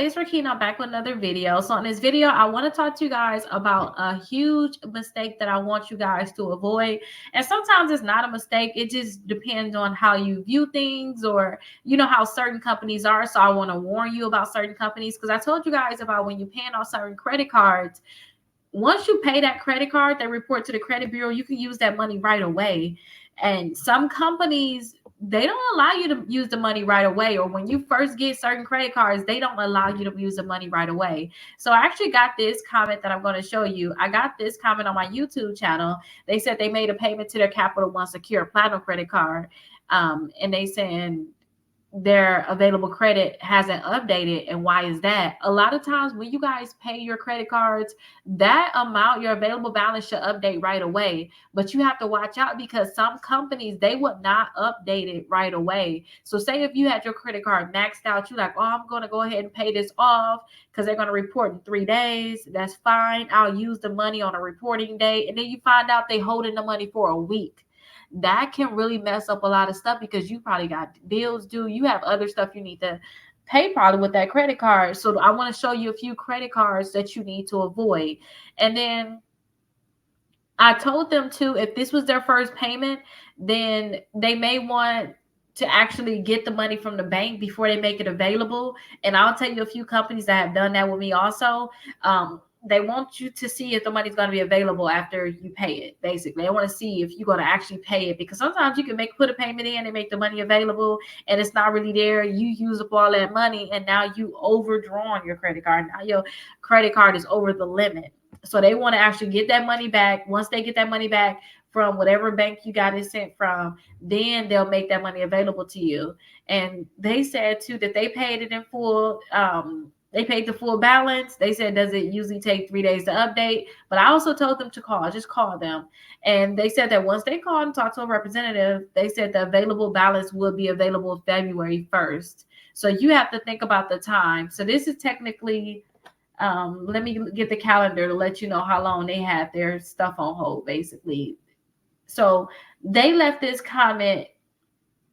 It's Rickita. I'm back with another video. So in this video, I want to talk to you guys about a huge mistake that I want you guys to avoid. And sometimes it's not a mistake. It just depends on how you view things or you know how certain companies are. So I want to warn you about certain companies because I told you guys about when you're paying off certain credit cards. Once you pay that credit card, they report to the credit bureau, you can use that money right away. And some companies, they don't allow you to use the money right away. Or when you first get certain credit cards, they don't allow you to use the money right away. So I actually got this comment that I'm going to show you. I got this comment on my YouTube channel. They said they made a payment to their Capital One Secure Platinum credit card. And they saying their available credit hasn't updated. And why is that? A lot of times when you guys pay your credit cards, that amount, your available balance should update right away. But you have to watch out because some companies, they would not update it right away. So say if you had your credit card maxed out, you're like, oh, I'm going to go ahead and pay this off because they're going to report in 3 days. That's fine. I'll use the money on a reporting day. And then you find out they holding the money for a week. That can really mess up a lot of stuff because you probably got bills due. You have other stuff you need to pay probably with that credit card. So I want to show you a few credit cards that you need to avoid. And then I told them to, if this was their first payment, then they may want to actually get the money from the bank before they make it available. And I'll tell you a few companies that have done that with me also. They want you to see if the money's going to be available after you pay it. Basically, they want to see if you're going to actually pay it because sometimes you can put a payment in and make the money available and it's not really there. You use up all that money and now you overdrawn your credit card. Now your credit card is over the limit. So they want to actually get that money back. Once they get that money back from whatever bank you got it sent from, then they'll make that money available to you. And they said too that they paid it in full. They paid the full balance. They said, does it usually take 3 days to update? But I also told them to call, just call them. And they said that once they called and talked to a representative, they said the available balance will be available February 1st. So you have to think about the time. So this is technically, let me get the calendar to let you know how long they had their stuff on hold, basically. So they left this comment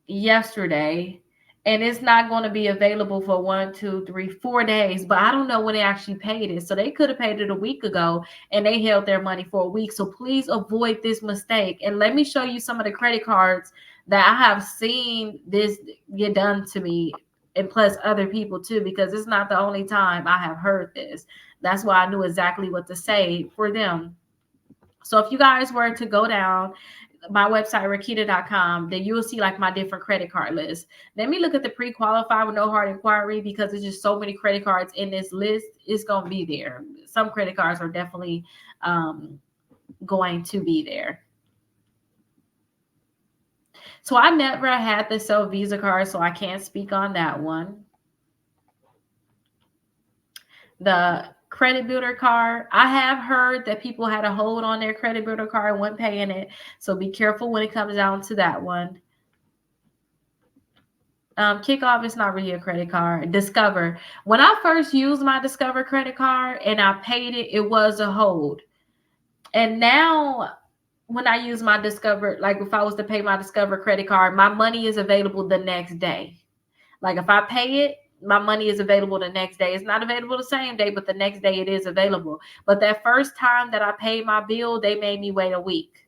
yesterday and it's not going to be available for 1, 2, 3, 4 days. But I don't know when they actually paid it. So they could have paid it a week ago and they held their money for a week. So please avoid this mistake. And let me show you some of the credit cards that I have seen this get done to me, and plus other people too, because it's not the only time I have heard this. That's why I knew exactly what to say for them. So if you guys were to go down my website, Rickita.com, then you will see like my different credit card list. Let me look at the pre-qualified with no hard inquiry because there's just so many credit cards in this list. It's going to be there. Some credit cards are definitely going to be there. So I never had the self Visa card, so I can't speak on that one. The credit builder card, I have heard that people had a hold on their credit builder card and weren't paying it. So be careful when it comes down to that one. Kickoff is not really a credit card. Discover. When I first used my Discover credit card and I paid it, it was a hold. And now when I use my Discover, like if I was to pay my Discover credit card, my money is available the next day. Like if I pay it, my money is available the next day. It's not available the same day, but the next day it is available. But that first time that I paid my bill, they made me wait a week.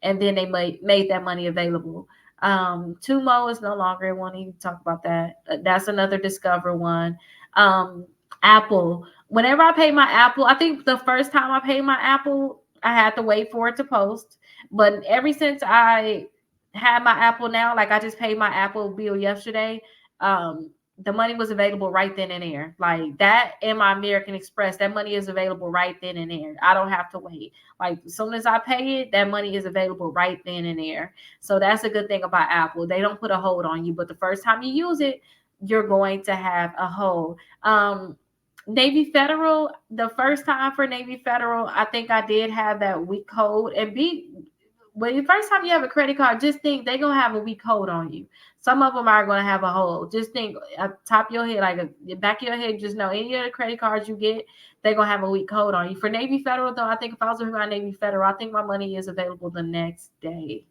And then they made that money available. Tumo is no longer. I won't even talk about that. That's another Discover one. Apple. Whenever I pay my Apple, I think the first time I paid my Apple, I had to wait for it to post. But ever since I had my Apple now, like I just paid my Apple bill yesterday, the money was available right then and there. Like that and my American Express, that money is available right then and there. I don't have to wait. Like as soon as I pay it, that money is available right then and there. So that's a good thing about Apple. They don't put a hold on you, but the first time you use it, you're going to have a hold. Navy Federal, the first time for Navy Federal, I think I did have that week code. And when the first time you have a credit card, just think they're going to have a week code on you. Some of them are going to have a hold. Just think at the top of your head, like the back of your head, just know any of the credit cards you get, they're going to have a week code on you. For Navy Federal, though, I think if I was with my Navy Federal, I think my money is available the next day.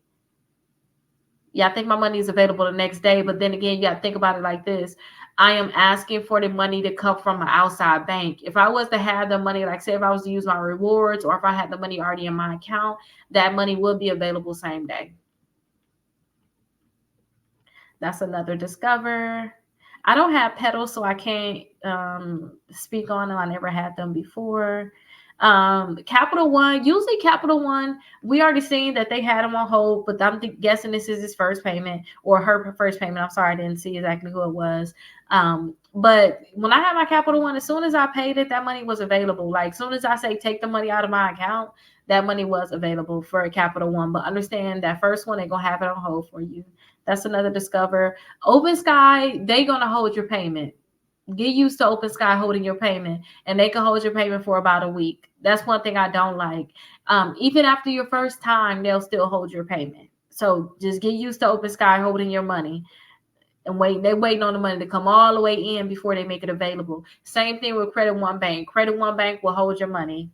Yeah, I think my money is available the next day. But then again, you got to think about it like this. I am asking for the money to come from an outside bank. If I was to have the money, like say if I was to use my rewards or if I had the money already in my account, that money will be available same day. That's another discover. I don't have pedals, so I can't speak on them. I never had them before. Capital One, usually Capital One, we already seen that they had them on hold, but I'm guessing this is his first payment or her first payment. I'm sorry, I didn't see exactly who it was. But when I had my Capital One, as soon as I paid it, that money was available. Like as soon as I say take the money out of my account, that money was available for a Capital One. But understand that first one, they're gonna have it on hold for you. That's another discover. Open Sky, they gonna hold your payment. Get used to Open Sky holding your payment, and they can hold your payment for about a week. That's one thing I don't like. Even after your first time, they'll still hold your payment. So just get used to Open Sky holding your money and wait. They're waiting on the money to come all the way in before they make it available. Same thing with Credit One Bank. Credit One Bank will hold your money.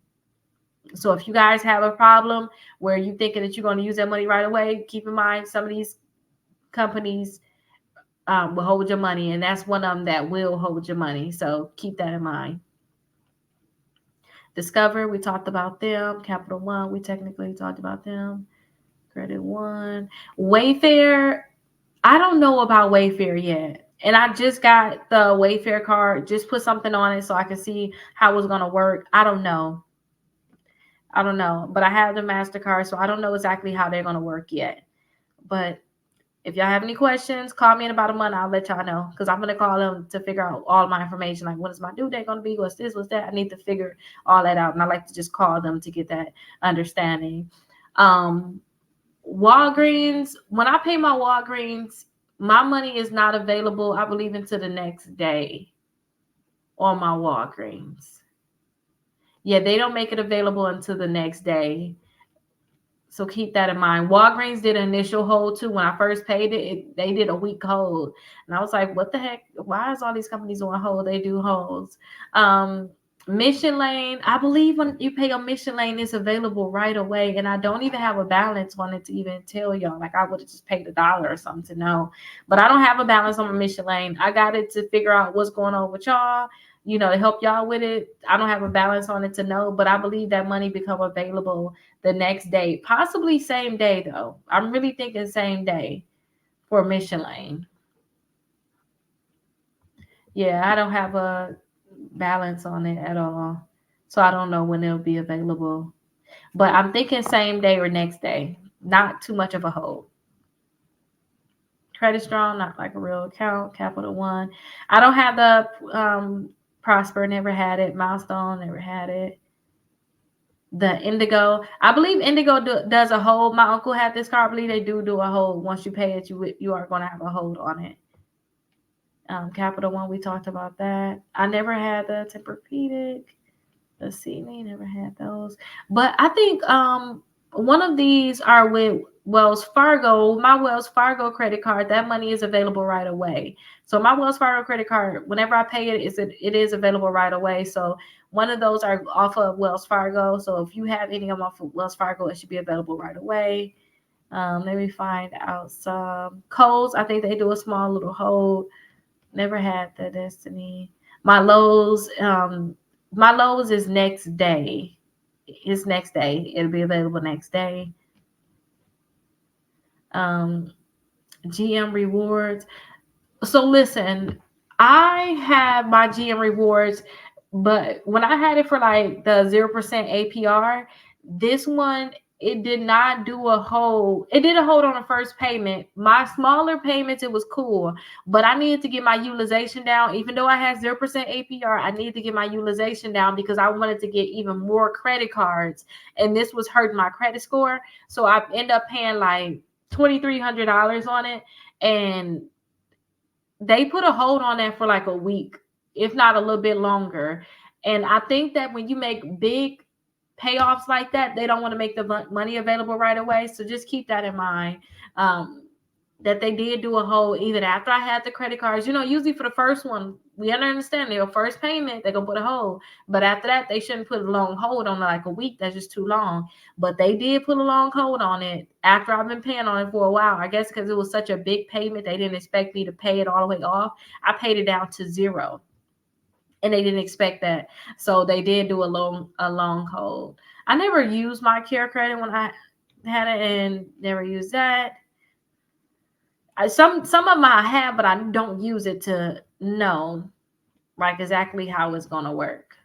So if you guys have a problem where you're thinking that you're going to use that money right away, keep in mind some of these companies will hold your money, and that's one of them that will hold your money. So keep that in mind. Discover, we talked about them. Capital One, we technically talked about them. Credit One. Wayfair, I don't know about Wayfair yet. And I just got the Wayfair card. Just put something on it so I can see how it's going to work. I don't know. But I have the MasterCard, so I don't know exactly how they're going to work yet. But if y'all have any questions, call me in about a month. I'll let y'all know because I'm going to call them to figure out all my information. Like, when is my due date going to be? What's this? What's that? I need to figure all that out. And I like to just call them to get that understanding. Walgreens, when I pay my Walgreens, my money is not available, I believe, until the next day on my Walgreens. Yeah, they don't make it available until the next day. So keep that in mind. Walgreens did an initial hold too. When I first paid it, they did a week hold. And I was like, what the heck? Why is all these companies on hold? They do holds. Mission Lane, I believe when you pay on Mission Lane, it's available right away. And I don't even have a balance on it to even tell y'all. Like I would have just paid $1 or something to know. But I don't have a balance on my Mission Lane. I got it to figure out what's going on with y'all, to help y'all with it. I don't have a balance on it to know, but I believe that money become available the next day, possibly same day though. I'm really thinking same day for Mission Lane. Yeah, I don't have a balance on it at all. So I don't know when it'll be available. But I'm thinking same day or next day. Not too much of a hold. Credit Strong, not like a real account. Capital One. I don't have the Prosper, never had it. Milestone, never had it. The Indigo, I believe Indigo does a hold. My uncle had this card. I believe they do a hold. Once you pay it, you are going to have a hold on it. Capital One, we talked about that. I never had the Tempur-Pedic. Let's see, we never had those. But I think one of these are with Wells Fargo. My Wells Fargo credit card, that money is available right away. So my Wells Fargo credit card, whenever I pay it, it is available right away. So one of those are off of Wells Fargo. So if you have any of them off of Wells Fargo, it should be available right away. Let me find out some Kohl's. I think they do a small little hold. Never had the Destiny. My Lowe's is next day. It's next day. It'll be available next day. GM Rewards. So listen, I have my GM Rewards, but when I had it for like the 0% APR, this one, it did not do a hold. It did a hold on the first payment. My smaller payments, it was cool, but I needed to get my utilization down. Even though I had 0% APR, I needed to get my utilization down because I wanted to get even more credit cards, and this was hurting my credit score. So I ended up paying like $2,300 on it, and they put a hold on that for like a week, if not a little bit longer. And I think that when you make big payoffs like that, they don't want to make the money available right away. So just keep that in mind. that they did do a hold even after I had the credit cards. You know, usually for the first one, we understand their first payment, they're gonna put a hold. But after that, they shouldn't put a long hold on it, like a week. That's just too long. But they did put a long hold on it after I've been paying on it for a while. I guess because it was such a big payment, they didn't expect me to pay it all the way off. I paid it down to zero. And they didn't expect that. So they did do a long hold. I never used my care credit when I had it and never used that. Some of them I have, but I don't use it to know like exactly how it's gonna work.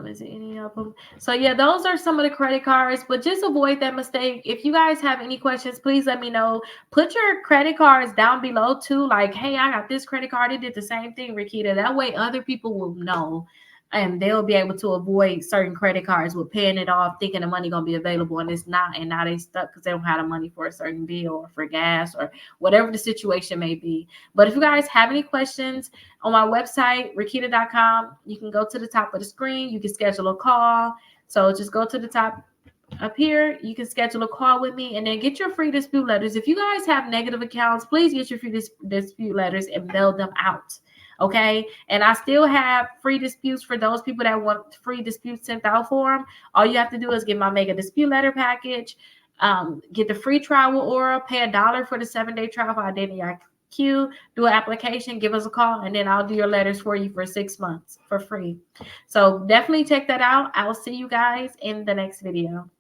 Is it any of them? So yeah, those are some of the credit cards, but just avoid that mistake. If you guys have any questions, please let me know. Put your credit cards down below too. Like, hey, I got this credit card. It did the same thing, Rickita. That way other people will know and they'll be able to avoid certain credit cards with paying it off, thinking the money gonna be available and it's not, and now they stuck because they don't have the money for a certain bill or for gas or whatever the situation may be. But if you guys have any questions, on my website, Rickita.com, you can go to the top of the screen. You can schedule a call. So just go to the top up here. You can schedule a call with me and then get your free dispute letters. If you guys have negative accounts, please get your free dispute letters and mail them out. Okay. And I still have free disputes for those people that want free disputes sent out for them. All you have to do is get my mega dispute letter package, get the free trial with Aura, pay $1 for the 7-day trial for Identity IQ, do an application, give us a call, and then I'll do your letters for you for 6 months for free. So definitely check that out. I will see you guys in the next video.